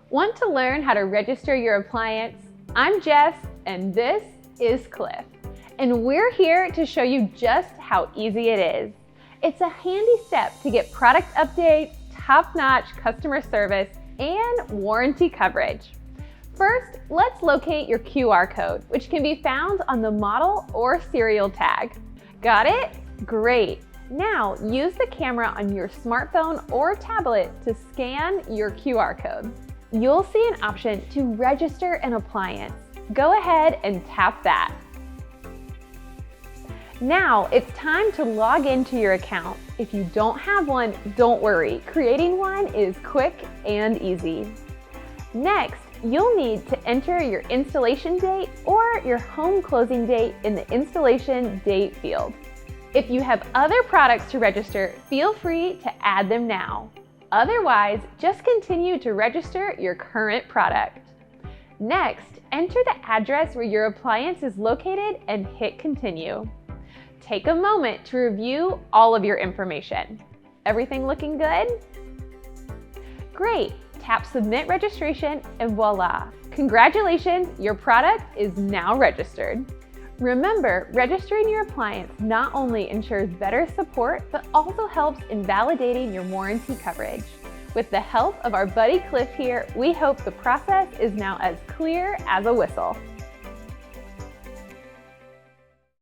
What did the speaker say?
Want to learn how to register your appliance? I'm Jess, and this is Cliff. And we're here to show you just how easy it is. It's a handy step to get product updates, top-notch customer service, and warranty coverage. First, let's locate your QR code, which can be found on the model or serial tag. Got it? Great. Now, use the camera on your smartphone or tablet to scan your QR code. You'll see an option to register an appliance. Go ahead and tap that. Now, it's time to log into your account. If you don't have one, don't worry. Creating one is quick and easy. Next, you'll need to enter your installation date or your home closing date in the installation date field. If you have other products to register, feel free to add them now. Otherwise, just continue to register your current product. Next, enter the address where your appliance is located and hit continue. Take a moment to review all of your information. Everything looking good? Great. Tap Submit Registration and voila! Congratulations, your product is now registered. Remember, registering your appliance not only ensures better support, but also helps in validating your warranty coverage. With the help of our buddy Cliff here, we hope the process is now as clear as a whistle.